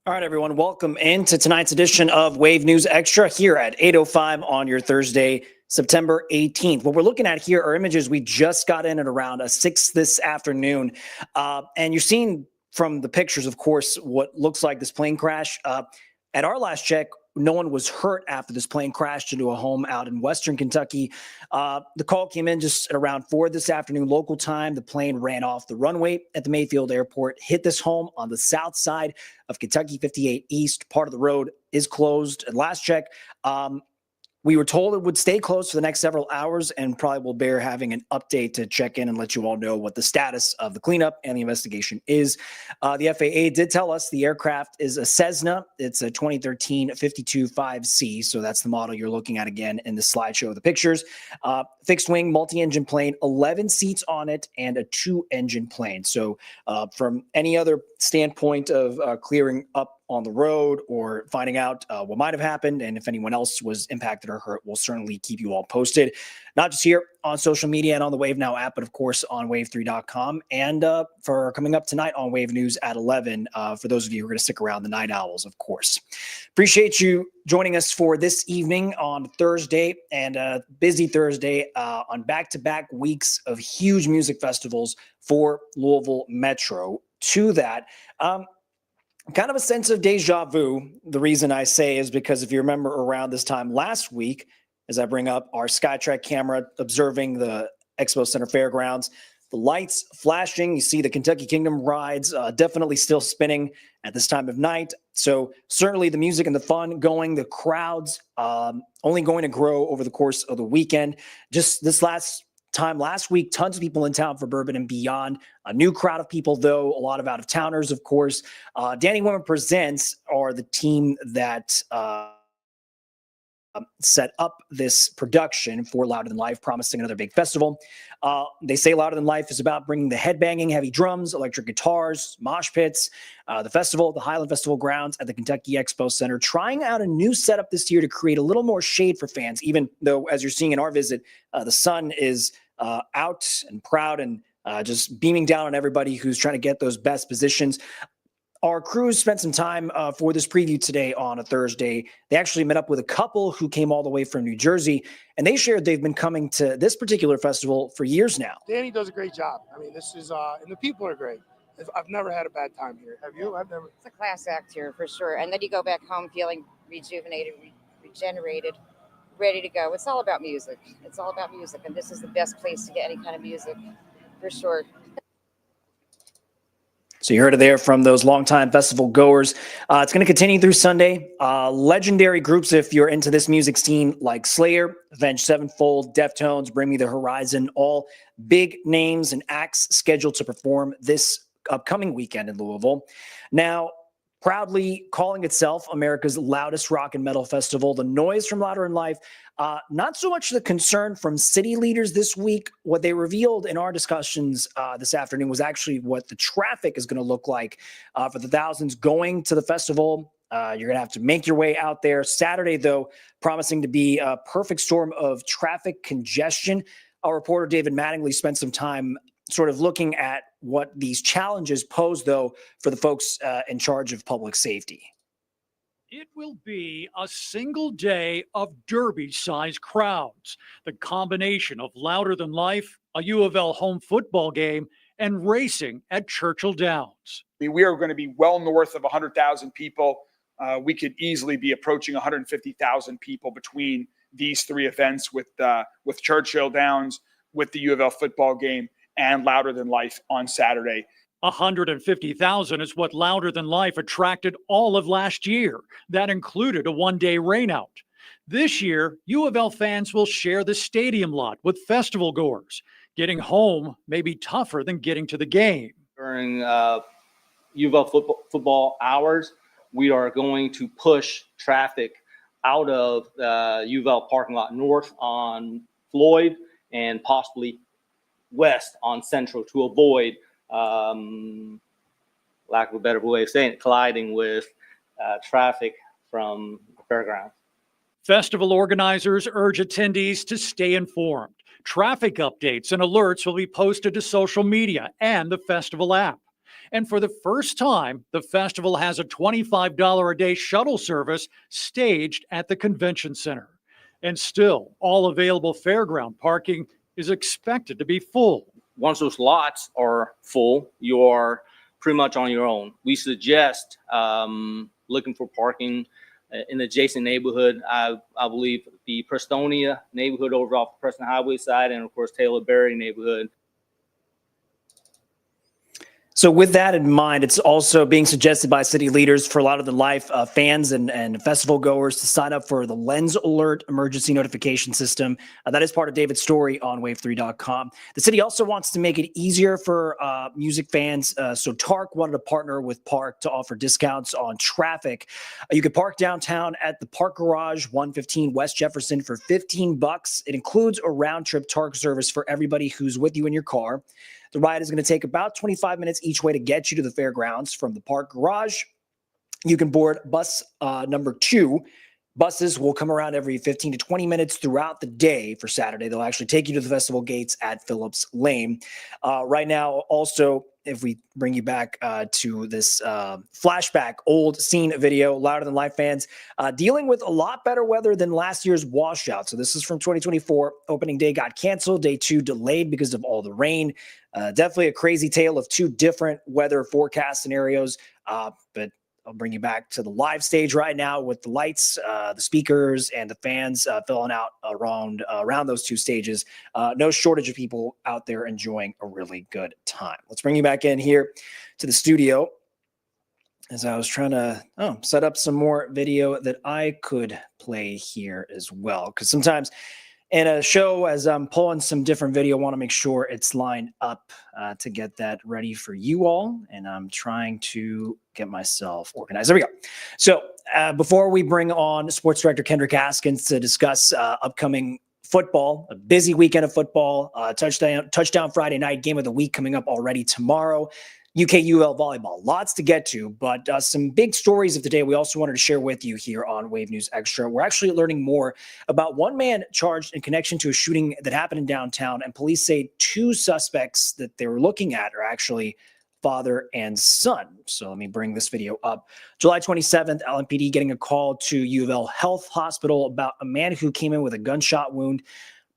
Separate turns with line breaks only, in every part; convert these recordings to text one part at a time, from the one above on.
All right, everyone, welcome into tonight's edition of Wave News Extra here at 8:05 on your Thursday, September 18th. What we're looking at here are images we just got in at around 6 this afternoon. And you're seeing from the pictures, of course, what looks like this plane crash. At our last check, no one was hurt after this plane crashed into a home out in Western Kentucky. The call came in just at around 4 this afternoon, local time. The plane ran off the runway at the Mayfield Airport, hit this home on the south side of Kentucky 58 East. Part of the road is closed. At last check, we were told it would stay closed for the next several hours and probably will bear having an update to check in and let you all know what the status of the cleanup and the investigation is. The FAA did tell us the aircraft is a Cessna. It's a 2013 52.5C. So that's the model you're looking at again in the slideshow of the pictures. Fixed wing, multi-engine plane, 11 seats on it and a 2-engine plane. So from any other standpoint of clearing up on the road or finding out what might have happened and if anyone else was impacted or hurt, we'll certainly keep you all posted, not just here on social media and on the Wave Now app, but of course on wave3.com and for coming up tonight on Wave News at 11 for those of you who are going to stick around, the Night Owls, of course. Appreciate you joining us for this evening on Thursday and a busy Thursday on back-to-back weeks of huge music festivals for Louisville Metro. To that, kind of a sense of deja vu. The reason I say is because if you remember around this time last week, as I bring up our Skytrack camera observing the Expo Center Fairgrounds, the lights flashing, you see the Kentucky Kingdom rides definitely still spinning at this time of night. So certainly the music and the fun going, the crowds only going to grow over the course of the weekend. Just this last week, tons of people in town for Bourbon and Beyond. A new crowd of people, though, a lot of out-of-towners, of course. Danny Women Presents are the team that set up this production for Louder Than Life, promising another big festival. They say Louder Than Life is about bringing the headbanging, heavy drums, electric guitars, mosh pits, the festival, the Highland Festival grounds at the Kentucky Expo Center, trying out a new setup this year to create a little more shade for fans, even though, as you're seeing in our visit, the sun is out and proud and just beaming down on everybody who's trying to get those best positions. Our crews spent some time for this preview today on a Thursday. They actually met up with a couple who came all the way from New Jersey, and they shared they've been coming to this particular festival for years now.
Danny does a great job. I mean, this is, and the people are great. I've never had a bad time here. Have you? I've never.
It's a class act here for sure. And then you go back home feeling rejuvenated, regenerated, ready to go. It's all about music. It's all about music. And this is the best place to get any kind of music for sure.
So you heard it there from those longtime festival goers. It's going to continue through Sunday. Legendary groups, if you're into this music scene, like Slayer, Avenged Sevenfold, Deftones, Bring Me the Horizon, all big names and acts scheduled to perform this upcoming weekend in Louisville. Now, proudly calling itself America's loudest rock and metal festival, the noise from Louder Than Life, not so much the concern from city leaders this week. What they revealed in our discussions this afternoon was actually what the traffic is going to look like for the thousands going to the festival. You're going to have to make your way out there. Saturday, though, promising to be a perfect storm of traffic congestion. Our reporter David Mattingly spent some time sort of looking at what these challenges pose, though, for the folks in charge of public safety.
It will be a single day of derby-sized crowds. The combination of Louder Than Life, a U of L home football game, and racing at Churchill Downs.
We are going to be well north of 100,000 people. We could easily be approaching 150,000 people between these three events with Churchill Downs, with the U of L football game, and Louder Than Life on Saturday.
150,000 is what Louder Than Life attracted all of last year. That included a one-day rainout. This year, U of L fans will share the stadium lot with festival goers. Getting home may be tougher than getting to the game.
During U of L football hours, we are going to push traffic out of the U of L parking lot north on Floyd and possibly west on Central to avoid, lack of a better way of saying it, colliding with traffic from the fairgrounds.
Festival organizers urge attendees to stay informed. Traffic updates and alerts will be posted to social media and the festival app. And for the first time, the festival has a $25 a day shuttle service staged at the convention center. And still, all available fairground parking is expected to be full.
Once those lots are full, you are pretty much on your own. We suggest looking for parking in the adjacent neighborhood. I believe the Prestonia neighborhood over off the Preston Highway side, and of course Taylor Berry neighborhood.
So with that in mind, it's also being suggested by city leaders for a lot of the live fans and festival goers to sign up for the Lens Alert emergency notification system. That is part of David's story on wave3.com. The city also wants to make it easier for music fans. So TARC wanted to partner with Park to offer discounts on traffic. You could park downtown at the Park Garage, 115 West Jefferson for $15. It includes a round trip TARC service for everybody who's with you in your car. The ride is going to take about 25 minutes each way to get you to the fairgrounds from the Park Garage. You can board bus number 2. Buses will come around every 15 to 20 minutes throughout the day for Saturday. They'll actually take you to the festival gates at Phillips Lane. Right now, also, if we bring you back to this flashback old scene video, Louder Than Life fans, dealing with a lot better weather than last year's washout. So this is from 2024. Opening day got canceled. Day 2 delayed because of all the rain. Definitely a crazy tale of 2 different weather forecast scenarios. But I'll bring you back to the live stage right now with the lights, the speakers, and the fans filling out around those 2 stages. No shortage of people out there enjoying a really good time. Let's bring you back in here to the studio as I was trying to set up some more video that I could play here as well. Because sometimes in a show, as I'm pulling some different video, I want to make sure it's lined up to get that ready for you all. And I'm trying to get myself organized. There we go. So before we bring on sports director Kendrick Haskins to discuss upcoming football, a busy weekend of football, touchdown Friday night, game of the week coming up already tomorrow. UK-UL volleyball, lots to get to, but some big stories of the day we also wanted to share with you here on Wave News Extra. We're actually learning more about one man charged in connection to a shooting that happened in downtown, and police say 2 suspects that they were looking at are actually father and son. So let me bring this video up. July 27th, LMPD getting a call to U of L Health Hospital about a man who came in with a gunshot wound.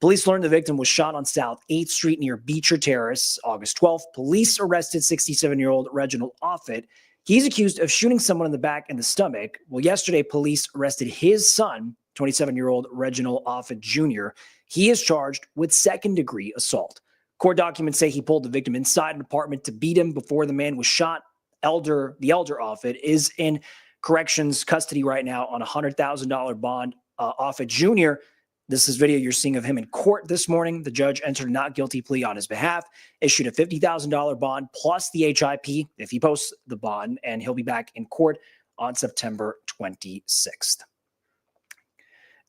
Police learned the victim was shot on South 8th Street near Beecher Terrace. August 12th, police arrested 67-year-old Reginald Offit. He's accused of shooting someone in the back and the stomach. Well, yesterday, police arrested his son, 27-year-old Reginald Offit Jr. He is charged with second-degree assault. Court documents say he pulled the victim inside an apartment to beat him before the man was shot. The elder Offit is in corrections custody right now on a $100,000 bond. Offit Jr., this is video you're seeing of him in court this morning. The judge entered a not guilty plea on his behalf, issued a $50,000 bond plus the HIP if he posts the bond, and he'll be back in court on September 26th.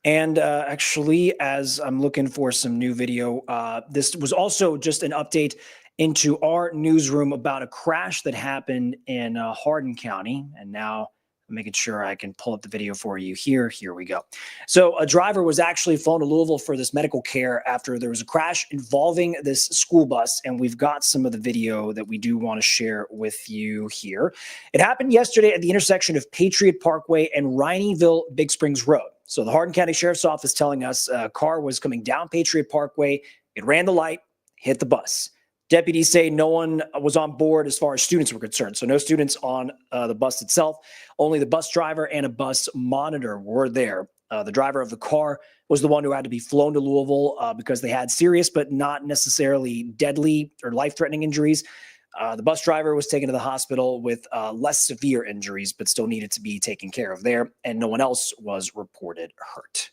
And actually, as I'm looking for some new video, this was also just an update into our newsroom about a crash that happened in Hardin County. And now I'm making sure I can pull up the video for you here. Here we go. So a driver was actually flown to Louisville for this medical care after there was a crash involving this school bus. And we've got some of the video that we do want to share with you here. It happened yesterday at the intersection of Patriot Parkway and Rineyville Big Springs Road. So the Hardin County Sheriff's Office telling us a car was coming down Patriot Parkway. It ran the light, hit the bus. Deputies say no one was on board as far as students were concerned. So no students on the bus itself. Only the bus driver and a bus monitor were there. The driver of the car was the one who had to be flown to Louisville because they had serious but not necessarily deadly or life-threatening injuries. The bus driver was taken to the hospital with less severe injuries but still needed to be taken care of there, and no one else was reported hurt.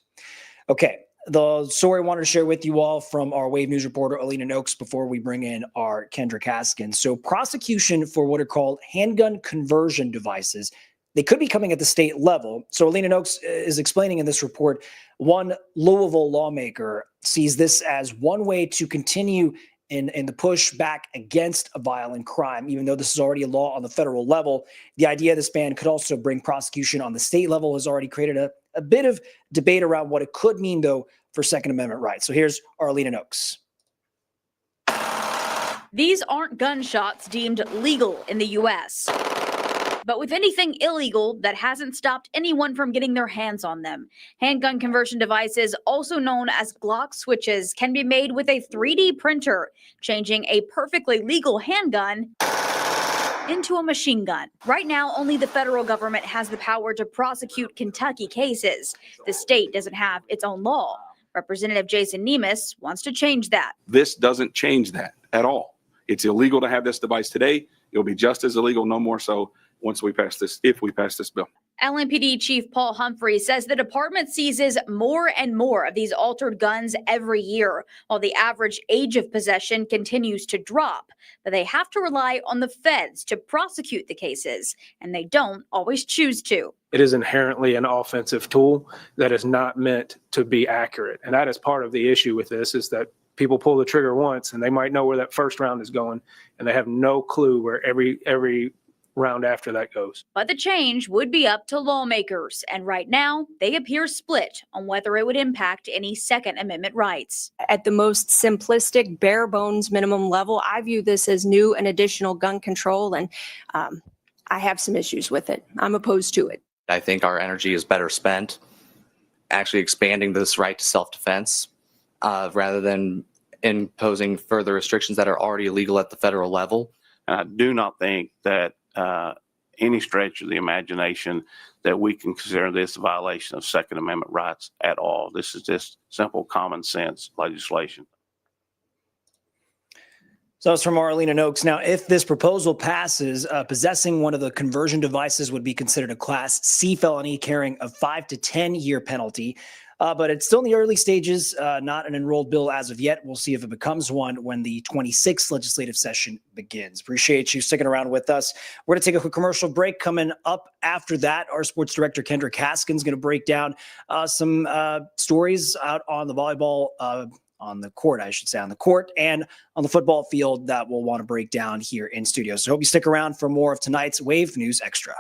Okay. The story I wanted to share with you all from our Wave News reporter, Alina Noakes, before we bring in our Kendrick Haskins. So prosecution for what are called handgun conversion devices, they could be coming at the state level. So Alina Noakes is explaining in this report, one Louisville lawmaker sees this as one way to continue in the push back against a violent crime, even though this is already a law on the federal level. The idea this ban could also bring prosecution on the state level has already created a bit of debate around what it could mean, though, for Second Amendment rights. So here's Arlena Noakes.
These aren't gunshots deemed legal in the U.S. But with anything illegal, that hasn't stopped anyone from getting their hands on them. Handgun conversion devices, also known as Glock switches, can be made with a 3D printer, changing a perfectly legal handgun into a machine gun. Right now, only the federal government has the power to prosecute Kentucky cases. The state doesn't have its own law. Representative Jason Nemes wants to change that.
This doesn't change that at all. It's illegal to have this device today. It'll be just as illegal, no more so, once we pass this, if we pass this bill.
LMPD Chief Paul Humphrey says the department seizes more and more of these altered guns every year, while the average age of possession continues to drop. But they have to rely on the feds to prosecute the cases, and they don't always choose to.
It is inherently an offensive tool that is not meant to be accurate. And that is part of the issue with this, is that people pull the trigger once and they might know where that first round is going, and they have no clue where every round after that goes.
But the change would be up to lawmakers, and right now they appear split on whether it would impact any Second Amendment rights.
At the most simplistic, bare bones minimum level, I view this as new and additional gun control, and I have some issues with it. I'm opposed to it.
I think our energy is better spent actually expanding this right to self-defense rather than imposing further restrictions that are already illegal at the federal level.
And I do not think that any stretch of the imagination that we can consider this a violation of Second Amendment rights at all. This is just simple common sense legislation.
So that's from Marlena Noakes. Now, if this proposal passes, possessing one of the conversion devices would be considered a Class C felony, carrying a 5 to 10 year penalty. But it's still in the early stages, not an enrolled bill as of yet. We'll see if it becomes one when the 26th legislative session begins. Appreciate you sticking around with us. We're going to take a quick commercial break. Coming up after that, our sports director, Kendrick Haskins, is going to break down some stories out on the volleyball, on the court, I should say, on the court and on the football field that we'll want to break down here in studio. So hope you stick around for more of tonight's Wave News Extra.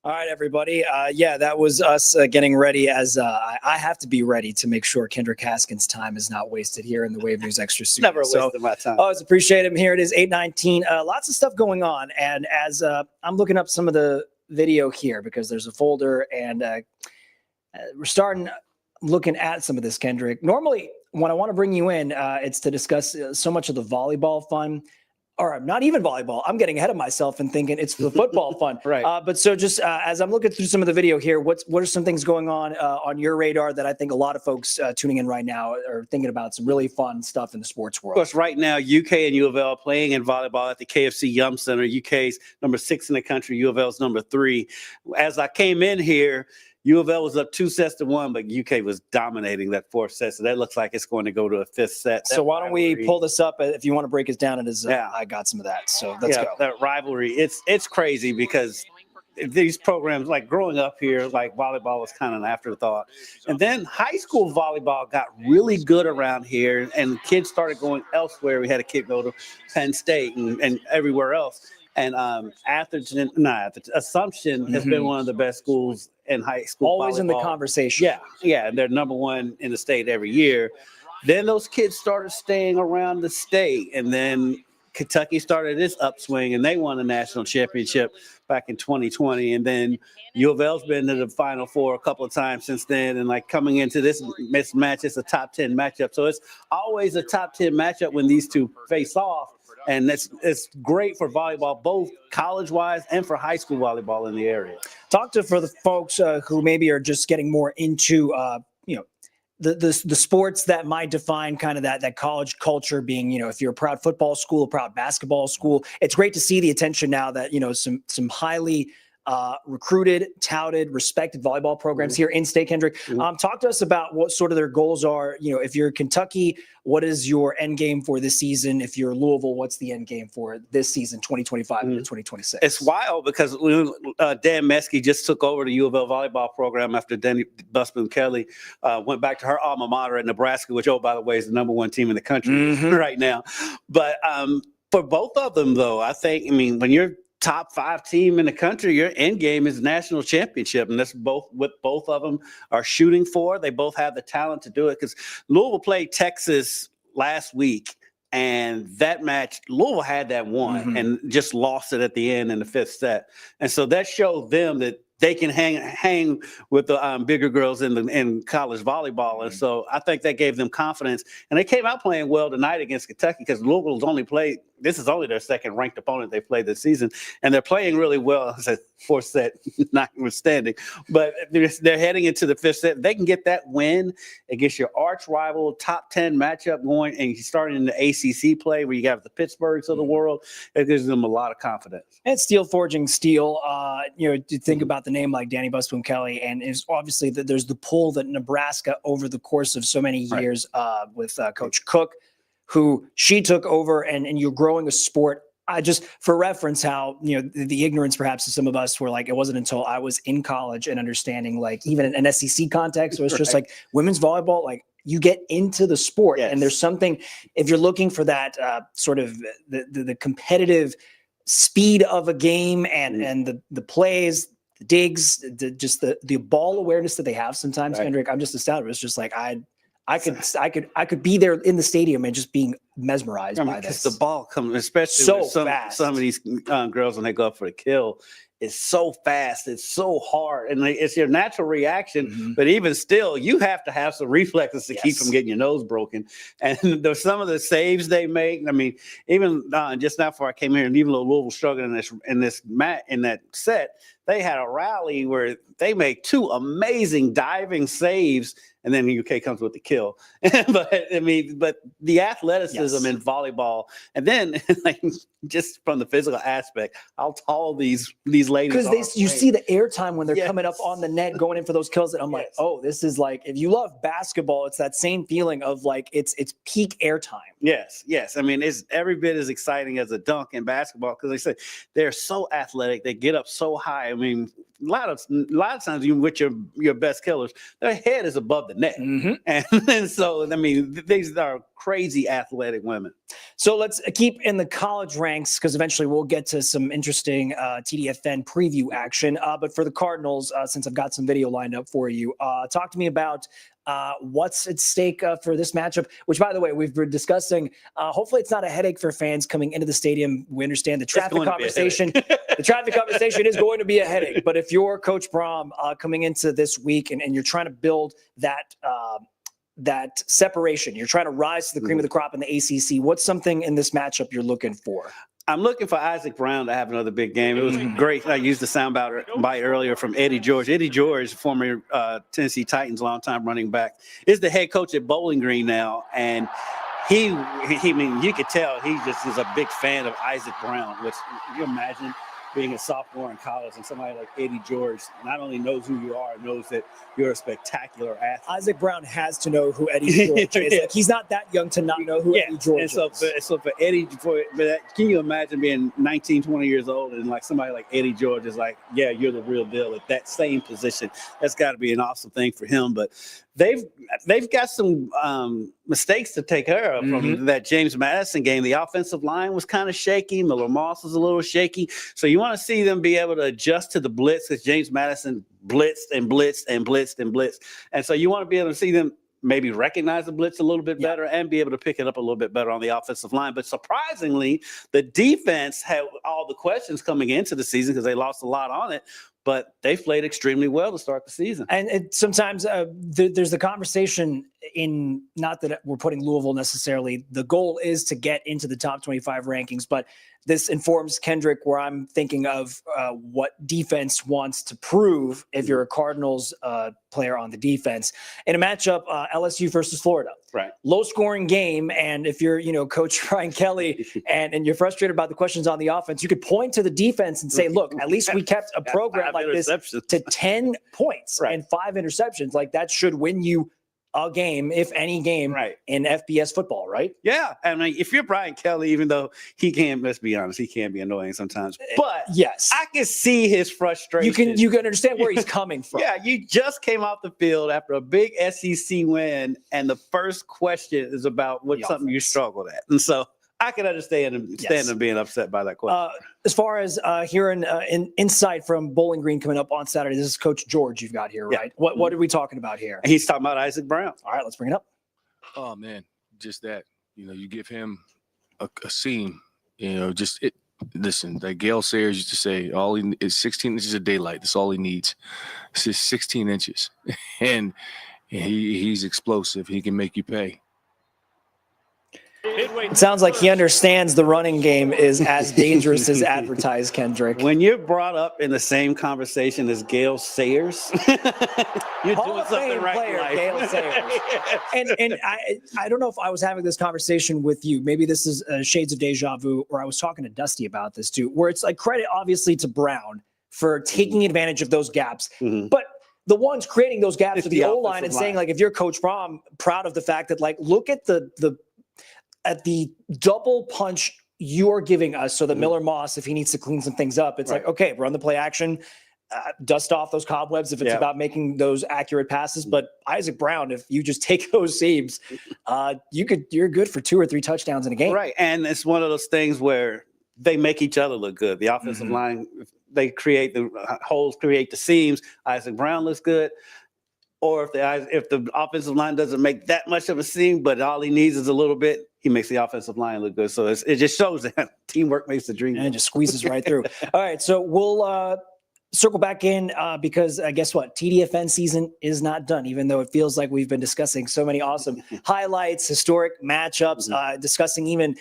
All right, everybody. Yeah, that was us getting ready as I have to be ready to make sure Kendrick Haskins' time is not wasted here in the Wave News Extra studio.
Never wasted my time.
Always appreciate him. Here it is, 8:19. Lots of stuff going on. And as I'm looking up some of the video here because there's a folder and we're starting looking at some of this, Kendrick. Normally, when I want to bring you in, it's to discuss so much of the volleyball fun. or not even volleyball. I'm getting ahead of myself and thinking it's the football fun.
Right.
But so just as I'm looking through some of the video here, what are some things going on your radar that I think a lot of folks tuning in right now are thinking about some really fun stuff in the sports
Of
world?
course, right now, UK and U of L are playing in volleyball at the KFC Yum Center. UK's number 6 in the country. U of L's number 3. As I came in here, U of L was up 2-1, but UK was dominating that 4th set. So that looks like it's going to go to a 5th set.
So why don't we pull this up if you want to break us down? It is, I got some of that. So let's go.
That rivalry, it's crazy because these programs, like growing up here, like volleyball was kind of an afterthought. And then high school volleyball got really good around here, and kids started going elsewhere. We had a kid go to Penn State and everywhere else. And Assumption has been one of the best schools in high school.
Always
volleyball.
in the conversation.
Yeah. They're number 1 in the state every year. Then those kids started staying around the state. And then Kentucky started its upswing, and they won a national championship back in 2020. And then U of L's been to the Final Four a couple of times since then. And like coming into this match, it's a top 10 matchup. So it's always a top 10 matchup when these two face off. And it's great for volleyball, both college-wise and for high school volleyball in the area.
Talk to for the folks who maybe are just getting more into the sports that might define kind of that college culture. Being if you're a proud football school, a proud basketball school, it's great to see the attention now that some highly recruited, touted, respected volleyball programs here in state. Kendrick, talk to us about what sort of their goals are. If you're Kentucky, what is your end game for this season? If you're Louisville, what's the end game for this season, 2025 to 2026?
It's wild because Dan Meskey just took over the U of L volleyball program after Denny Busman Kelly went back to her alma mater at Nebraska, which, by the way, is the number 1 team in the country right now. But for both of them, though, when you're top 5 team in the country, your end game is national championship, and that's what both of them are shooting for. They both have the talent to do it, because Louisville played Texas last week, and that match Louisville had that won and just lost it at the end in the 5th set. And so that showed them that they can hang with the bigger girls in college volleyball. And so I think that gave them confidence. And they came out playing well tonight against Kentucky, because Louisville's this is only their 2nd ranked opponent they played this season. And they're playing really well. It's a 4th set, notwithstanding. But they're heading into the 5th set. They can get that win against your arch rival, top 10 matchup going, and you start in the ACC play where you have the Pittsburghs of the world. It gives them a lot of confidence.
And steel forging steel, you think about the name like Danny Busboom Kelly, and it's obviously that there's the pull that Nebraska over the course of so many years with Coach Cook, who she took over, and you're growing a sport. I just, for reference, how, the ignorance perhaps of some of us were like, it wasn't until I was in college and understanding, like, even in an SEC context, it was just like women's volleyball, like, you get into the sport. And there's something, if you're looking for that sort of the competitive speed of a game and the plays, the digs, just the ball awareness that they have sometimes, Kendrick, I'm just astounded. It's just like, I could be there in the stadium and just being mesmerized by this.
The ball comes, especially
so
with
fast.
Some of these girls, when they go up for the kill, it's so fast, it's so hard, and it's your natural reaction. But even still, you have to have some reflexes to keep from getting your nose broken. And there's some of the saves they make. I mean, even just now before I came here, and even though Louisville struggled in that set, they had a rally where they made 2 amazing diving saves, and then the UK comes with the kill. but the athleticism in volleyball, and then just from the physical aspect, how tall these ladies are.
Because you see the airtime when they're coming up on the net, going in for those kills, and I'm like, oh, this is like, if you love basketball, it's that same feeling of like it's peak airtime. Yes.
I mean, it's every bit as exciting as a dunk in basketball, because they say they're so athletic, they get up so high. I mean, a lot of times, even with your best killers, their head is above the net, and so I mean, these are crazy athletic women.
So let's keep in the college ranks, because eventually we'll get to some interesting TDFN preview action. But for the Cardinals, since I've got some video lined up for you, talk to me about what's at stake for this matchup, which, by the way, we've been discussing. Hopefully it's not a headache for fans coming into the stadium. We understand the traffic conversation. The traffic conversation is going to be a headache. But if you're Coach Brahm coming into this week and you're trying to build that separation, you're trying to rise to the cream of the crop in the ACC, what's something in this matchup you're looking for?
I'm looking for Isaac Brown to have another big game. It was great. I used the soundbite earlier from Eddie George. Eddie George, former Tennessee Titans longtime running back, is the head coach at Bowling Green now, and he I mean, you could tell he just is a big fan of Isaac Brown. Which you imagine being a sophomore in college and somebody like Eddie George not only knows who you are, knows that you're a spectacular athlete.
Isaac Brown has to know who Eddie George is. Like, he's not that young to not know who Eddie George
and so
is.
So for Eddie, can you imagine being 19, 20 years old and like somebody like Eddie George is like, yeah, you're the real deal at that same position. That's got to be an awesome thing for him. But they've got some mistakes to take care of from that James Madison game. The offensive line was kind of shaky. Miller Moss was a little shaky. So you want to see them be able to adjust to the blitz because James Madison blitzed and blitzed and blitzed and blitzed. And so you want to be able to see them maybe recognize the blitz a little bit better and be able to pick it up a little bit better on the offensive line. But surprisingly, the defense had all the questions coming into the season because they lost a lot on it. But they played extremely well to start the season.
And sometimes there's the conversation in, not that we're putting Louisville necessarily, the goal is to get into the top 25 rankings, but this informs Kendrick where I'm thinking of what defense wants to prove if you're a Cardinals player on the defense. In a matchup, LSU versus Florida.
Right.
Low scoring game. And if you're, Coach Ryan Kelly and you're frustrated about the questions on the offense, you could point to the defense and say, look, at least we kept a program like this to 10 points and 5 interceptions. Like that should win you a game, if any game, in FBS football, right?
Yeah. I mean, if you're Brian Kelly, even though he can, let's be honest, he can be annoying sometimes. But
yes,
I can see his frustration.
You can understand where he's coming from.
Yeah, you just came off the field after a big SEC win, and the first question is about what's something you struggled at. And so I can understand him being upset by that question.
As far as hearing insight from Bowling Green coming up on Saturday, this is Coach George you've got here, right? What are we talking about here?
He's talking about Isaac Brown.
All right, let's bring it up.
Oh, man, just that. You give him a seam, listen, like Gail Sayers used to say, all he is 16 inches of daylight. That's all he needs. It's just 16 inches. And he's explosive. He can make you pay.
It sounds like he understands the running game is as dangerous as advertised, Kendrick.
When you're brought up in the same conversation as Gail Sayers, you're doing something right in life.
Gail Sayers. And I don't know if I was having this conversation with you. Maybe this is shades of deja vu, or I was talking to Dusty about this too, where it's like credit obviously to Brown for taking advantage of those gaps. But the ones creating those gaps are the O-line and saying, like, if you're Coach Brown, proud of the fact that, like, look at the double punch you are giving us so that Miller Moss, if he needs to clean some things up, it's like, okay, run the play action, dust off those cobwebs if it's about making those accurate passes. But Isaac Brown, if you just take those seams, you're good for 2 or 3 touchdowns in a game.
Right. And it's one of those things where they make each other look good. The offensive line, they create the holes, create the seams. Isaac Brown looks good. Or if the offensive line doesn't make that much of a seam, but all he needs is a little bit, he makes the offensive line look good. So it just shows that teamwork makes the dream.
And it just squeezes right through. All right, so we'll circle back in because guess what? TDFN season is not done, even though it feels like we've been discussing so many awesome highlights, historic matchups, discussing even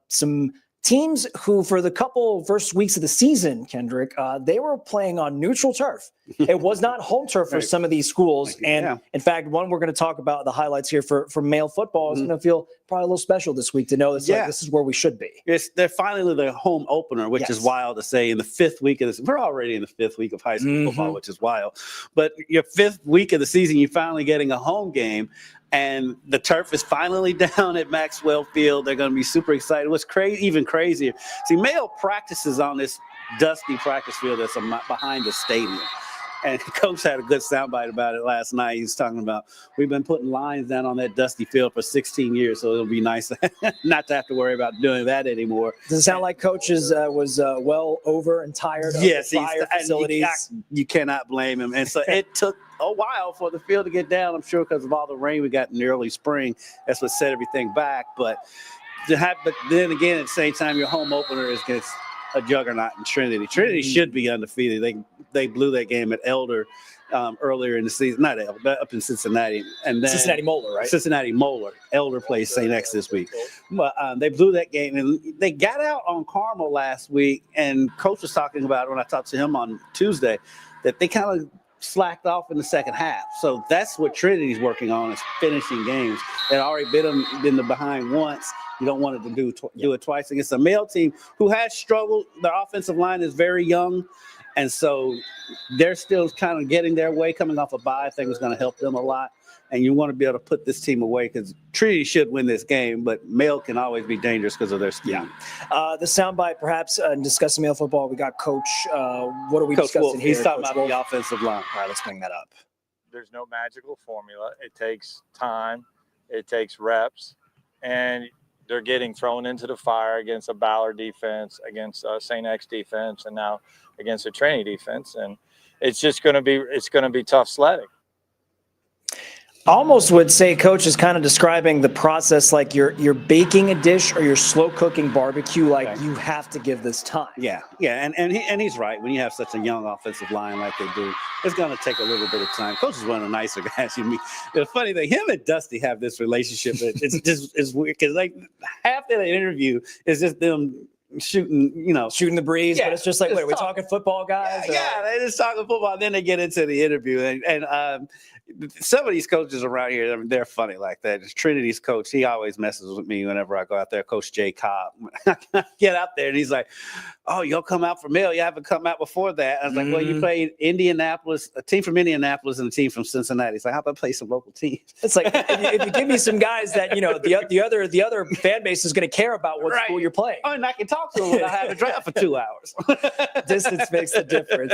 some teams who, for the couple first weeks of the season, Kendrick, they were playing on neutral turf. It was not home turf for some of these schools. And in fact, one we're going to talk about the highlights here for male football is going to feel probably a little special this week to know that like, this is where we should be.
They're finally their home opener, which is wild to say in the 5th week of this. We're already in the 5th week of high school football, which is wild. But your 5th week of the season, you're finally getting a home game. And the turf is finally down at Maxwell Field. They're going to be super excited. What's even crazier, see, Mayo practices on this dusty practice field that's behind the stadium. And Coach had a good soundbite about it last night. He was talking about, we've been putting lines down on that dusty field for 16 years, so it'll be nice not to have to worry about doing that anymore.
Does it sound like Coach was well over and tired of the prior facilities?
You cannot blame him. And so it took a while for the field to get down, I'm sure, because of all the rain we got in the early spring. That's what set everything back. But then again, at the same time, your home opener is against a juggernaut in Trinity. Trinity should be undefeated. They blew that game at Elder, earlier in the season. Not Elder, but up in Cincinnati. And then
Cincinnati Moeller, right?
Cincinnati Moeller. Elder plays St. X this week. But they blew that game, and they got out on Carmel last week, and Coach was talking about it when I talked to him on Tuesday, that they kind of slacked off in the second half. So that's what Trinity's working on, is finishing games. They'd already been behind once. You don't want it to do it twice against a male team who has struggled. Their offensive line is very young, and so they're still kind of getting their way, coming off a bye. I think it's going to help them a lot. And you want to be able to put this team away, because Trinity should win this game, but male can always be dangerous because of their scheme.
The soundbite, perhaps, discussing male football. We got Coach. What are we
Coach
discussing
Wolf,
here?
he's talking
Coach
about
Wolf?
the offensive line.
All right, let's bring that up.
There's no magical formula. It takes time. It takes reps. And they're getting thrown into the fire against a Ballard defense, against a St. X defense, and now against a Trinity defense. And it's just going to be tough sledding.
Almost would say Coach is kind of describing the process like you're baking a dish or you're slow cooking barbecue. Like you have to give this time.
Yeah, and he's right. When you have such a young offensive line like they do, it's going to take a little bit of time. Coach is one of the nicer guys you meet. The funny thing, him and Dusty have this relationship. It's weird, because like half of the interview is just them shooting the breeze.
But it's just like, wait, are we talking football, guys?
Yeah, they just talking football. Then they get into the interview, and some of these coaches around here, I mean, they're funny like that. Trinity's coach, he always messes with me whenever I go out there. Coach Jay Cobb, get out there, and he's like, "Oh, you'll come out for male. You haven't come out before that." I was like, "Well, you played Indianapolis, a team from Indianapolis, and a team from Cincinnati." He's like, "How about play some local teams?"
It's like if you give me some guys that the other fan base is going to care about what school you're playing.
Oh, and I can talk to them when I have a draft for 2 hours.
Distance makes a difference.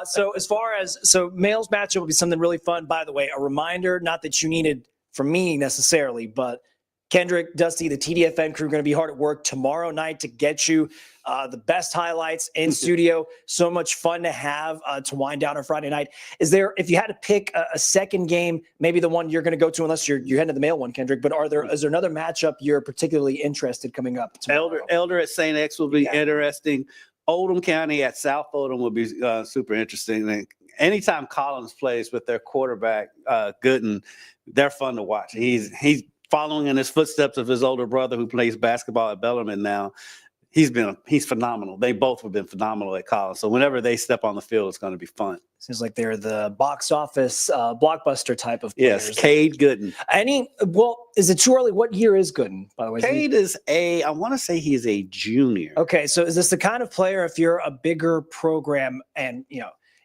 So as far as males matchup will be something really fun. By the way, a reminder, not that you needed from me necessarily, but Kendrick, Dusty, the TDFN crew are going to be hard at work tomorrow night to get you the best highlights in studio. So much fun to have to wind down on Friday night. Is there, if you had to pick a second game, maybe the one you're going to go to, unless you're heading to the male one, Kendrick, but is there another matchup you're particularly interested coming up tomorrow?
Elder at St. X will be interesting. Oldham County at South Oldham will be super interesting. And anytime Collins plays with their quarterback, Gooden, they're fun to watch. He's following in his footsteps of his older brother who plays basketball at Bellarmine now. He's phenomenal. They both have been phenomenal at college. So whenever they step on the field, it's going to be fun.
Seems like they're the box office blockbuster type of players.
Yes, Cade Gooden.
Is it too early? What year is Gooden, by the way?
Cade is I want to say he's a junior.
Okay, so is this the kind of player, if you're a bigger program and,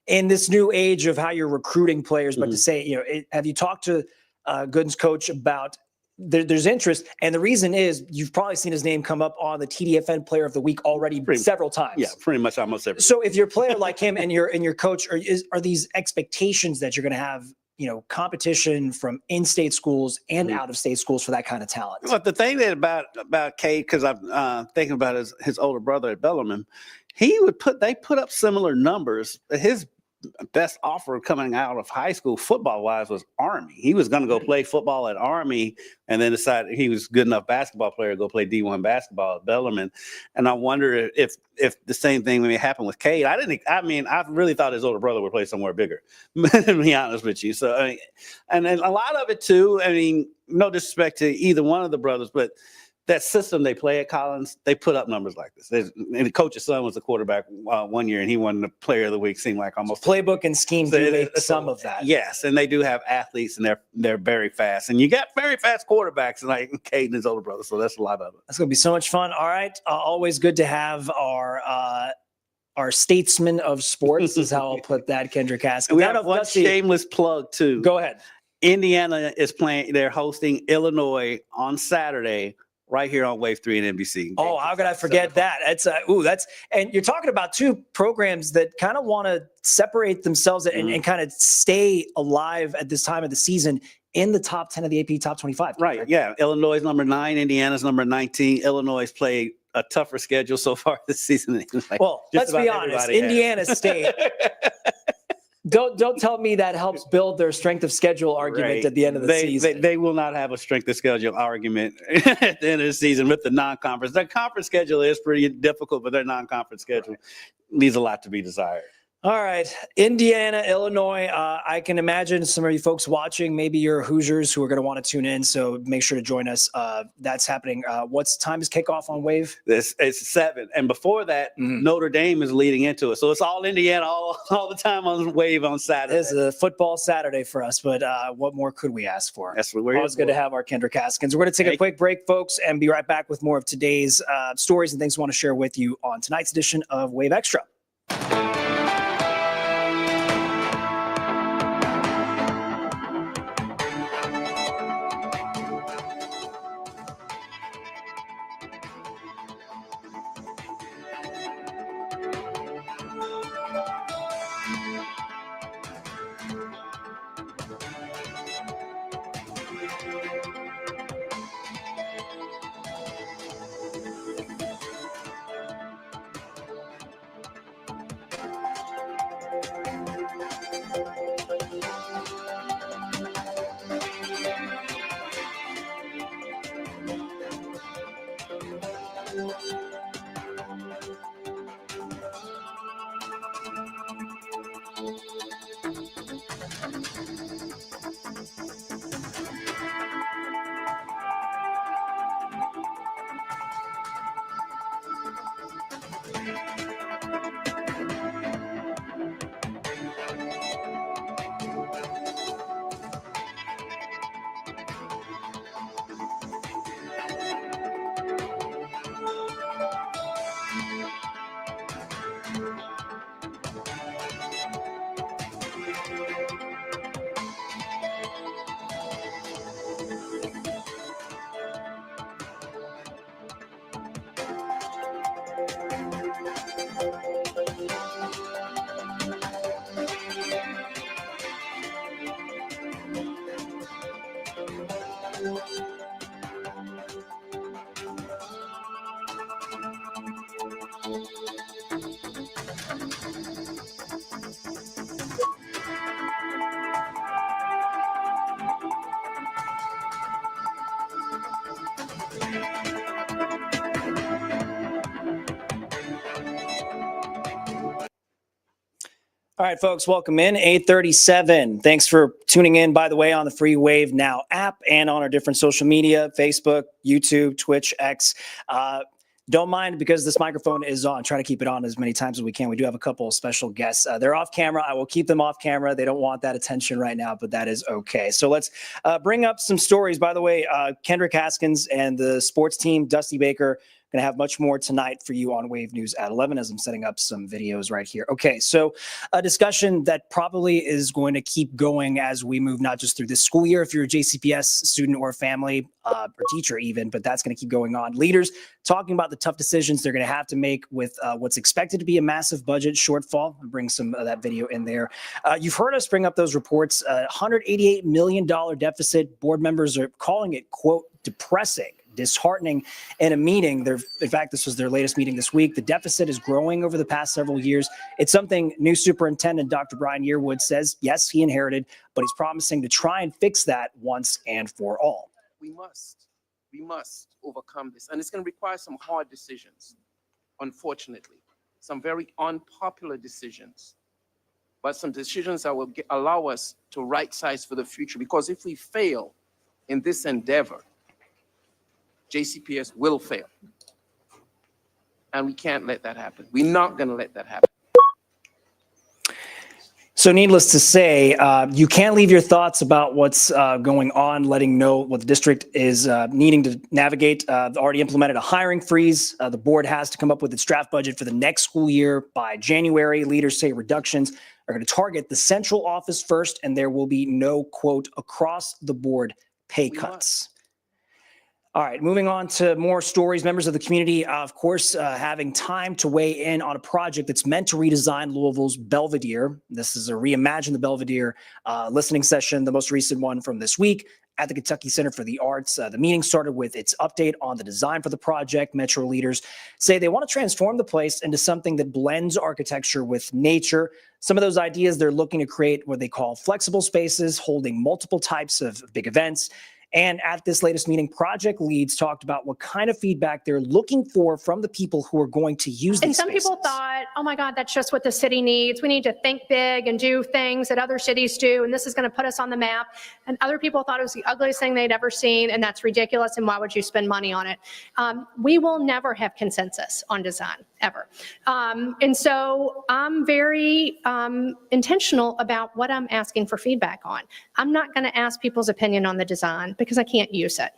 in this new age of how you're recruiting players, but to say, have you talked to Gooden's coach about there's interest, and the reason is you've probably seen his name come up on the TDFN Player of the Week already several times.
Yeah, pretty much almost every.
So if you're a player like him and your coach, are these expectations that you're going to have, competition from in-state schools and out-of-state schools for that kind of talent?
But the thing that about Cade, because I'm thinking about his older brother at Bellarmine, they put up similar numbers. His best offer coming out of high school football wise was Army. He was going to go play football at Army and then decided he was good enough basketball player to go play D1 basketball at Bellarmine. And I wonder if the same thing may happen with Cade. I really thought his older brother would play somewhere bigger, to be honest with you. So, and then a lot of it too, no disrespect to either one of the brothers, but that system they play at Collins, they put up numbers like this. And the coach's son was the quarterback 1 year, and he won the Player of the Week. Seemed like almost
playbook and scheme do make some of that.
Yes, and they do have athletes, and they're very fast. And you got very fast quarterbacks, like Cade and his older brother. So that's a lot of it.
That's gonna be so much fun. All right, always good to have our statesman of sports is how I'll put that, Kendrick Haskins.
We have one shameless plug too.
Go ahead.
Indiana is playing. They're hosting Illinois on Saturday, right here on Wave 3 and NBC.
Oh, how could I forget that? And you're talking about two programs that kind of want to separate themselves and kind of stay alive at this time of the season in the top 10 of the AP top 25.
Right. Yeah. Illinois is number 9. Indiana's number 19. Illinois played a tougher schedule so far this season.
Let's be honest. Indiana State. Don't tell me that helps build their strength of schedule argument at the end of the season.
They will not have a strength of schedule argument at the end of the season with the non-conference. Their conference schedule is pretty difficult, but their non-conference schedule leaves a lot to be desired.
All right, Indiana, Illinois. I can imagine some of you folks watching, maybe you're Hoosiers who are going to want to tune in. So make sure to join us. That's happening. What's time is kickoff on Wave?
It's 7. And before that, Notre Dame is leading into it. So it's all Indiana all the time on Wave on Saturday.
It's a football Saturday for us, but what more could we ask for?
That's what we're here
Always good to have our Kendrick Haskins. We're going to take a quick break, folks, and be right back with more of today's stories and things we want to share with you on tonight's edition of Wave Extra. All right, folks, welcome in. 8:37. Thanks for tuning in, by the way, on the free Wave Now app and on our different social media, Facebook, YouTube, Twitch, X. Don't mind because this microphone is on. Try to keep it on as many times as we can. We do have a couple of special guests. They're off camera. I will keep them off camera. They don't want that attention right now, but that is okay. So let's bring up some stories. By the way, Kendrick Haskins and the sports team, Dusty Baker, going to have much more tonight for you on Wave News at 11 as I'm setting up some videos right here. Okay, so a discussion that probably is going to keep going as we move not just through this school year, if you're a JCPS student or family or teacher even, but that's going to keep going on. Leaders talking about the tough decisions they're going to have to make with what's expected to be a massive budget shortfall. I'll bring some of that video in there. You've heard us bring up those reports, $188 million deficit. Board members are calling it, quote, depressing, disheartening. In a meeting, in fact, this was their latest meeting this week. The deficit is growing over the past several years. It's something new superintendent Dr. Brian Yearwood says, yes, he inherited, but he's promising to try and fix that once and for all.
We must overcome this. And it's going to require some hard decisions, unfortunately, some very unpopular decisions, but some decisions that will allow us to right size for the future. Because if we fail in this endeavor, JCPS will fail. And we can't let that happen. We're not going to let that happen.
So needless to say, you can't leave your thoughts about what's going on, letting know what the district is needing to navigate. They've already implemented a hiring freeze. The board has to come up with its draft budget for the next school year by January. Leaders say reductions are going to target the central office first, and there will be no, quote, across the board pay cuts. All right, moving on to more stories. Members of the community, of course, having time to weigh in on a project that's meant to redesign Louisville's Belvedere. This is a Reimagine the Belvedere listening session, the most recent one from this week at the Kentucky Center for the Arts. The meeting started with its update on the design for the project. Metro leaders say they want to transform the place into something that blends architecture with nature. Some of those ideas, they're looking to create what they call flexible spaces, holding multiple types of big events, And at this latest meeting, project leads talked about what kind of feedback they're looking for from the people who are going to use these
And some
spaces.
people thought, oh my God, that's just what the city needs. We need to think big and do things that other cities do, and this is going to put us on the map. And other people thought it was the ugliest thing they'd ever seen, and that's ridiculous, and why would you spend money on it? We will never have consensus on design, ever. And so I'm very intentional about what I'm asking for feedback on. I'm not going to ask people's opinion on the design because I can't use it.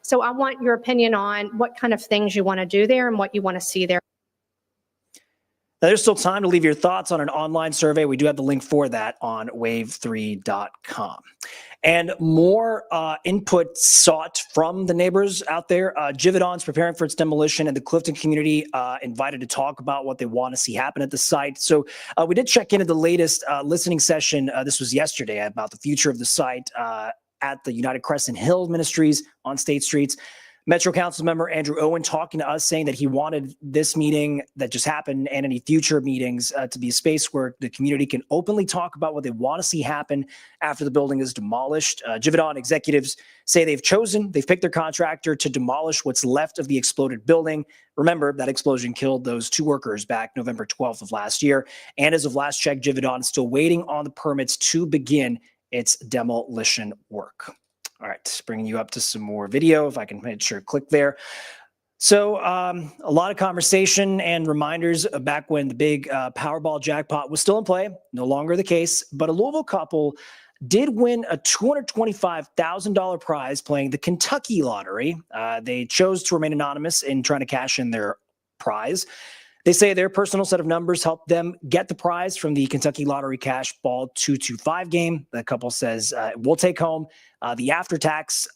So I want your opinion on what kind of things you want to do there and what you want to see there.
Now, there's still time to leave your thoughts on an online survey. We do have the link for that on wave3.com. And more input sought from the neighbors out there. Givaudan's preparing for its demolition, and the Clifton community invited to talk about what they want to see happen at the site. So we did check into the latest listening session. This was yesterday, about the future of the site at the United Crescent Hill Ministries on State Streets. Metro Council member Andrew Owen talking to us, saying that he wanted this meeting that just happened and any future meetings to be a space where the community can openly talk about what they want to see happen after the building is demolished. Givaudan executives say they've picked their contractor to demolish what's left of the exploded building. Remember, that explosion killed those 2 workers back November 12th of last year. And as of last check, Givaudan is still waiting on the permits to begin its demolition work. All right, bringing you up to some more video, if I can make sure click there. So a lot of conversation and reminders back when the big Powerball jackpot was still in play, no longer the case, but a Louisville couple did win a $225,000 prize playing the Kentucky lottery. They chose to remain anonymous in trying to cash in their prize. They say their personal set of numbers helped them get the prize from the Kentucky Lottery Cash Ball 225 game. The couple says we'll take home the after-tax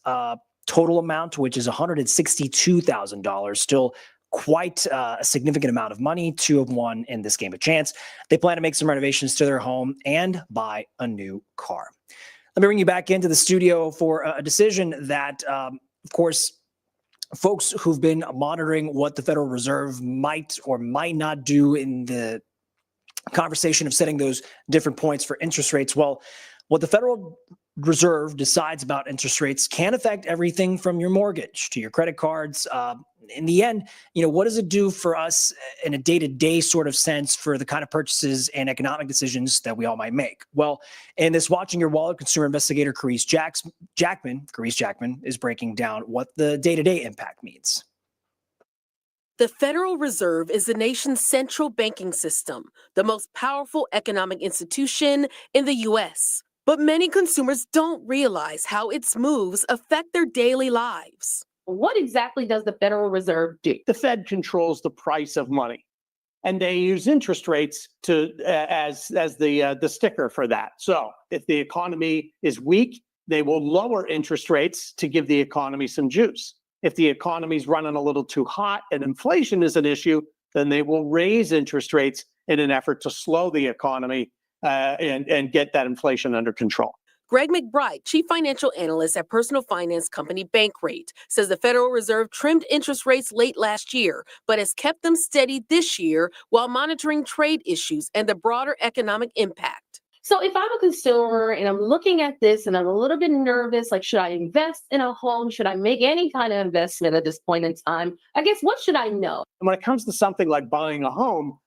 total amount, which is $162,000. Still quite a significant amount of money to have won in this game of chance. They plan to make some renovations to their home and buy a new car. Let me bring you back into the studio for a decision that, of course, folks who've been monitoring what the Federal Reserve might or might not do in the conversation of setting those different points for interest rates. Well, what the Federal Reserve decides about interest rates can affect everything from your mortgage to your credit cards. In the end, what does it do for us in a day-to-day sort of sense for the kind of purchases and economic decisions that we all might make? Well, in this Watching Your Wallet, consumer investigator Carice Jackman is breaking down what the day-to-day impact means.
The Federal Reserve is the nation's central banking system, the most powerful economic institution in the U.S. But many consumers don't realize how its moves affect their daily lives.
What exactly does the Federal Reserve do? The Fed controls the price of money, and they use interest rates to as the sticker for that. So if the economy is weak, they will lower interest rates to give the economy some juice. If the economy's running a little too hot and inflation is an issue, then they will raise interest rates in an effort to slow the economy and get that inflation under control.
Greg McBride, chief financial analyst at personal finance company Bankrate, says the Federal Reserve trimmed interest rates late last year, but has kept them steady this year while monitoring trade issues and the broader economic impact.
So if I'm a consumer and I'm looking at this and I'm a little bit nervous, like, should I invest in a home? Should I make any kind of investment at this point in time? I guess, what should I know?
When it comes to something like buying a home,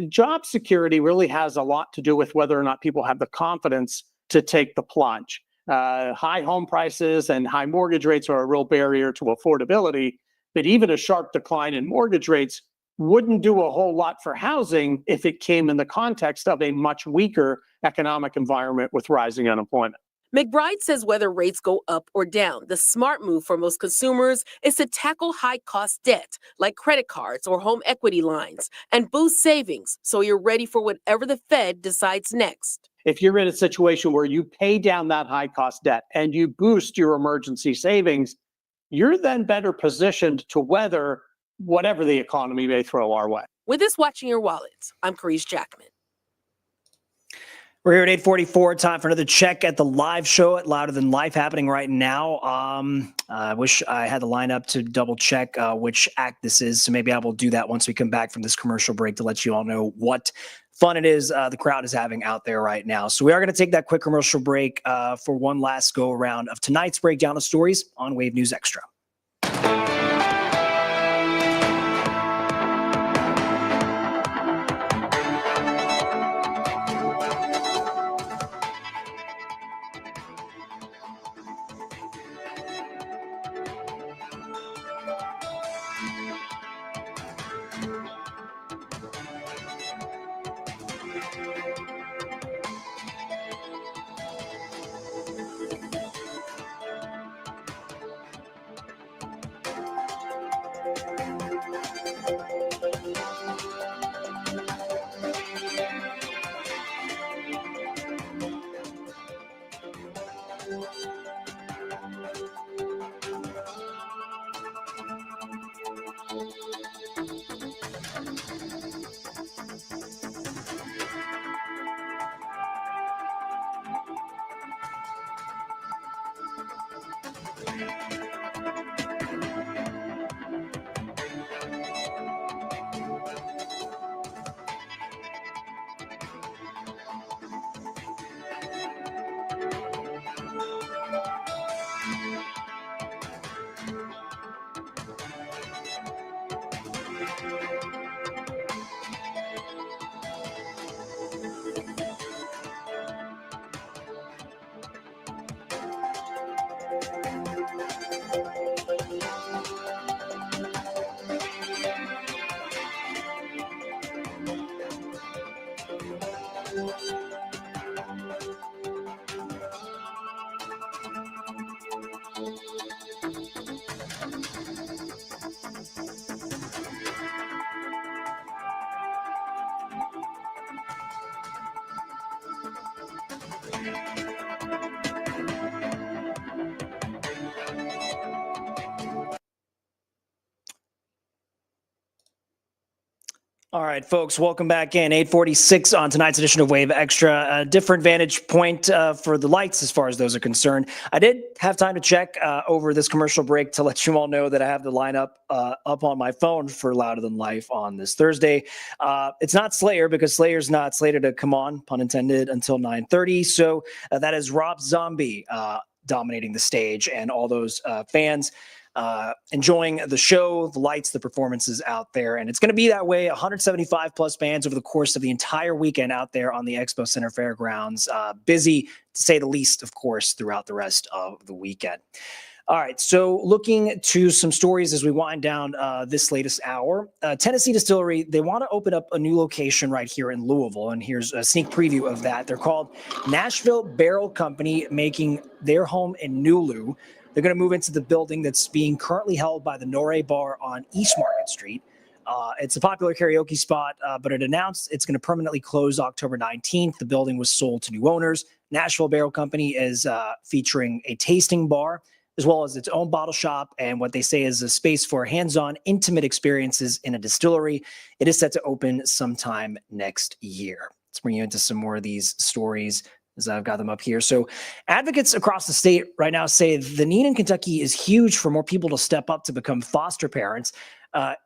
job security really has a lot to do with whether or not people have the confidence to take the plunge. High home prices and high mortgage rates are a real barrier to affordability, but even a sharp decline in mortgage rates wouldn't do a whole lot for housing if it came in the context of a much weaker economic environment with rising unemployment.
McBride says whether rates go up or down, the smart move for most consumers is to tackle high-cost debt like credit cards or home equity lines and boost savings so you're ready for whatever the Fed decides next.
If you're in a situation where you pay down that high-cost debt and you boost your emergency savings, you're then better positioned to weather whatever the economy may throw our way.
With this Watching Your Wallets, I'm Carice Jackman.
We're here at 8:44. Time for another check at the live show at Louder Than Life happening right now. I wish I had the lineup to double check which act this is. So maybe I will do that once we come back from this commercial break to let you all know what fun it is the crowd is having out there right now. So we are going to take that quick commercial break for one last go around of tonight's breakdown of stories on Wave News Extra. All right, folks, welcome back in. 8:46 on tonight's edition of Wave Extra. A different vantage point for the lights as far as those are concerned. I did have time to check over this commercial break to let you all know that I have the lineup up on my phone for Louder Than Life on this Thursday. It's not Slayer because Slayer's not slated to come on, pun intended, until 9:30. So that is Rob Zombie dominating the stage and all those fans enjoying the show, the lights, the performances out there. And it's going to be that way. 175 plus bands over the course of the entire weekend out there on the Expo Center Fairgrounds. Busy, to say the least, of course, throughout the rest of the weekend. All right, so looking to some stories as we wind down this latest hour. Tennessee Distillery, they want to open up a new location right here in Louisville, and here's a sneak preview of that. They're called Nashville Barrel Company, making their home in Nulu. They're going to move into the building that's being currently held by the Nore Bar on East Market Street. It's a popular karaoke spot, but it announced it's going to permanently close October 19th. The building was sold to new owners. Nashville Barrel Company is featuring a tasting bar, as well as its own bottle shop, and what they say is a space for hands-on, intimate experiences in a distillery. It is set to open sometime next year. Let's bring you into some more of these stories as I've got them up here. So advocates across the state right now say the need in Kentucky is huge for more people to step up to become foster parents.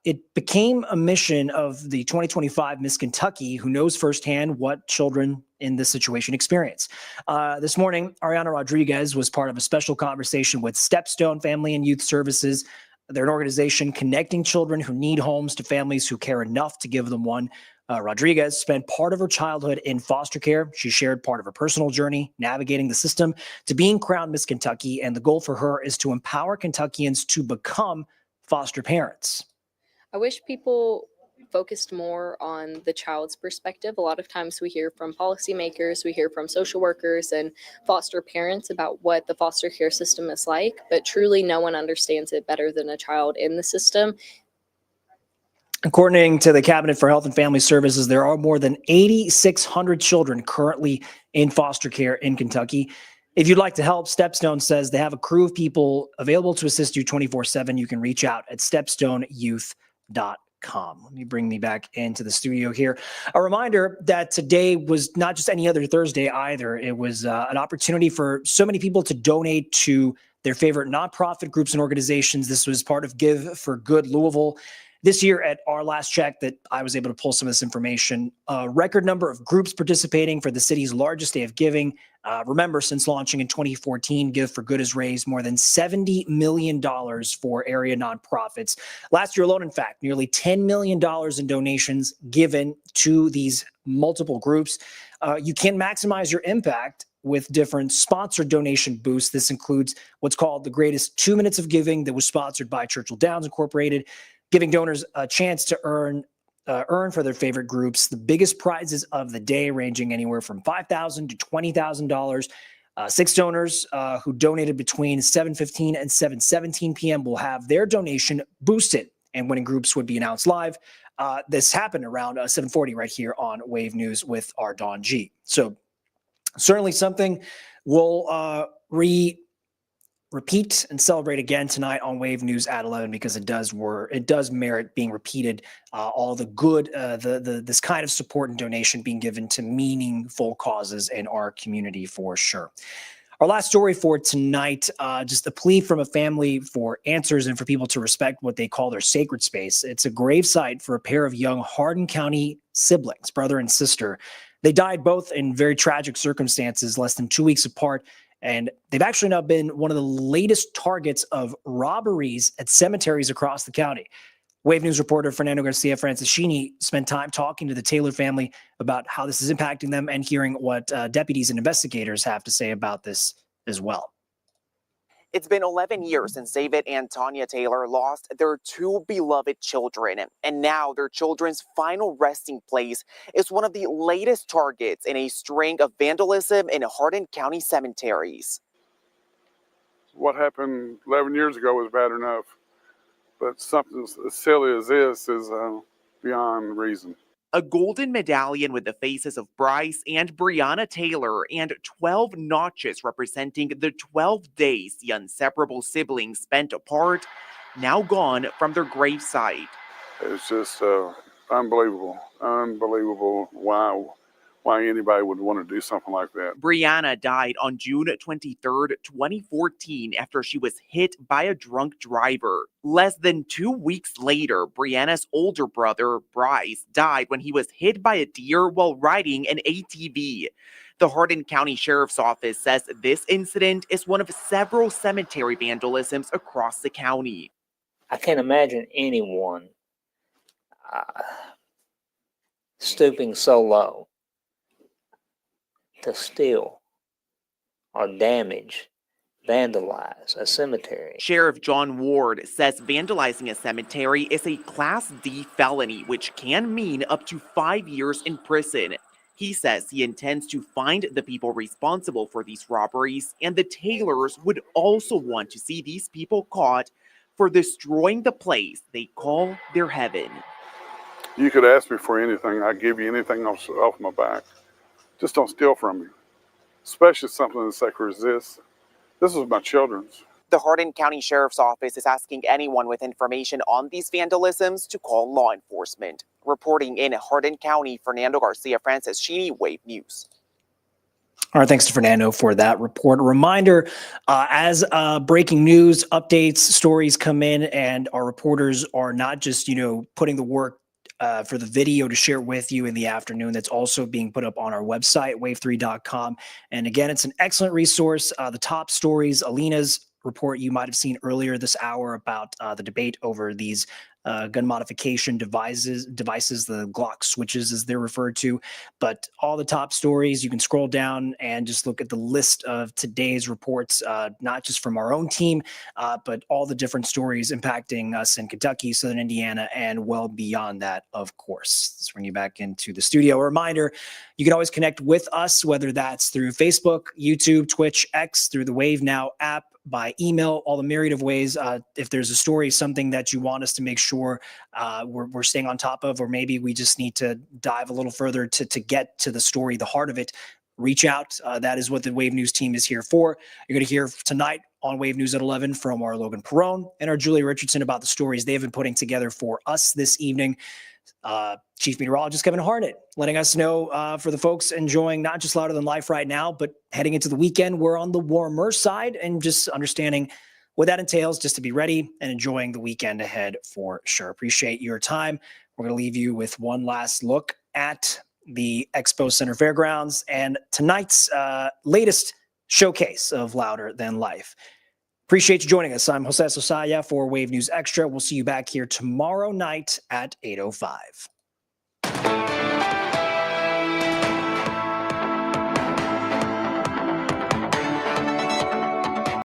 It became a mission of the 2025 Miss Kentucky, who knows firsthand what children in this situation experience. This morning, Ariana Rodriguez was part of a special conversation with Stepstone Family and Youth Services. They're an organization connecting children who need homes to families who care enough to give them one. Rodriguez spent part of her childhood in foster care. She shared part of her personal journey navigating the system to being crowned Miss Kentucky, and the goal for her is to empower Kentuckians to become foster parents.
I wish people focused more on the child's perspective. A lot of times we hear from policymakers, we hear from social workers and foster parents about what the foster care system is like, but truly no one understands it better than a child in the system.
According to the Cabinet for Health and Family Services, there are more than 8,600 children currently in foster care in Kentucky. If you'd like to help, Stepstone says they have a crew of people available to assist you 24/7. You can reach out at stepstoneyouth.com. Let me bring me back into the studio here. A reminder that today was not just any other Thursday either. It was an opportunity for so many people to donate to their favorite nonprofit groups and organizations. This was part of Give for Good Louisville. This year, at our last check that I was able to pull some of this information, a record number of groups participating for the city's largest day of giving. Remember, since launching in 2014, Give for Good has raised more than $70 million for area nonprofits. Last year alone, in fact, nearly $10 million in donations given to these multiple groups. You can maximize your impact with different sponsored donation boosts. This includes what's called the Greatest 2 Minutes of Giving that was sponsored by Churchill Downs Incorporated, giving donors a chance to earn for their favorite groups the biggest prizes of the day, ranging anywhere from $5,000 to $20,000. 6 donors who donated between 7:15 and 7:17 p.m. will have their donation boosted, and winning groups would be announced live. This happened around 7:40 right here on Wave News with our Don G. So certainly something we'll repeat and celebrate again tonight on Wave News at 11, because it does merit being repeated. All the good, this kind of support and donation being given to meaningful causes in our community for sure. Our last story for tonight, just a plea from a family for answers and for people to respect what they call their sacred space. It's a gravesite for a pair of young Hardin County siblings, brother and sister. They died both in very tragic circumstances, less than 2 weeks apart. And they've actually now been one of the latest targets of robberies at cemeteries across the county. Wave News reporter Fernando Garcia Franciscini spent time talking to the Taylor family about how this is impacting them and hearing what deputies and investigators have to say about this as well.
It's been 11 years since David and Tanya Taylor lost their 2 beloved children, and now their children's final resting place is one of the latest targets in a string of vandalism in Hardin County cemeteries.
What happened 11 years ago was bad enough, but something as silly as this is beyond reason.
A golden medallion with the faces of Bryce and Breonna Taylor and 12 notches representing the 12 days the inseparable siblings spent apart, now gone from their gravesite.
It's just unbelievable. Why anybody would want to do something like that.
Breonna died on June 23rd, 2014, after she was hit by a drunk driver. Less than 2 weeks later, Breonna's older brother, Bryce, died when he was hit by a deer while riding an ATV. The Hardin County Sheriff's Office says this incident is one of several cemetery vandalisms across the county.
I can't imagine anyone stooping so low to steal or damage, vandalize a cemetery.
Sheriff John Ward says vandalizing a cemetery is a Class D felony, which can mean up to 5 years in prison. He says he intends to find the people responsible for these robberies, and the Taylors would also want to see these people caught for destroying the place they call their heaven.
You could ask me for anything. I'd give you anything off my back. Just don't steal from me, especially something as sacred as this. This is my children's.
The Hardin County Sheriff's Office is asking anyone with information on these vandalisms to call law enforcement. Reporting in Hardin County, Fernando Garcia Franciscini, Wave News.
All right, thanks to Fernando for that report. A reminder, as breaking news, updates, stories come in, and our reporters are not just, putting the work for the video to share with you in the afternoon. That's also being put up on our website, wave3.com. And again, it's an excellent resource. The top stories, Alina's report you might have seen earlier this hour about the debate over these gun modification devices, the Glock switches as they're referred to. But all the top stories, you can scroll down and just look at the list of today's reports, not just from our own team, but all the different stories impacting us in Kentucky, Southern Indiana, and well beyond that, of course. Let's bring you back into the studio. A reminder, you can always connect with us, whether that's through Facebook, YouTube, Twitch, X, through the Wave Now app, by email, all the myriad of ways. If there's a story, something that you want us to make sure we're staying on top of, or maybe we just need to dive a little further to get to the story, the heart of it, reach out. That is what the Wave News team is here for. You're going to hear tonight on Wave News at 11 from our Logan Perrone and our Julia Richardson about the stories they've been putting together for us this evening. Chief Meteorologist Kevin Harnett letting us know for the folks enjoying not just Louder Than Life right now, but heading into the weekend, we're on the warmer side, and just understanding what that entails, just to be ready and enjoying the weekend ahead for sure. Appreciate your time. We're going to leave you with one last look at the Expo Center Fairgrounds and tonight's latest showcase of Louder Than Life. Appreciate you joining us. I'm Jose Sosaya for Wave News Extra. We'll see you back here tomorrow night at 8:05.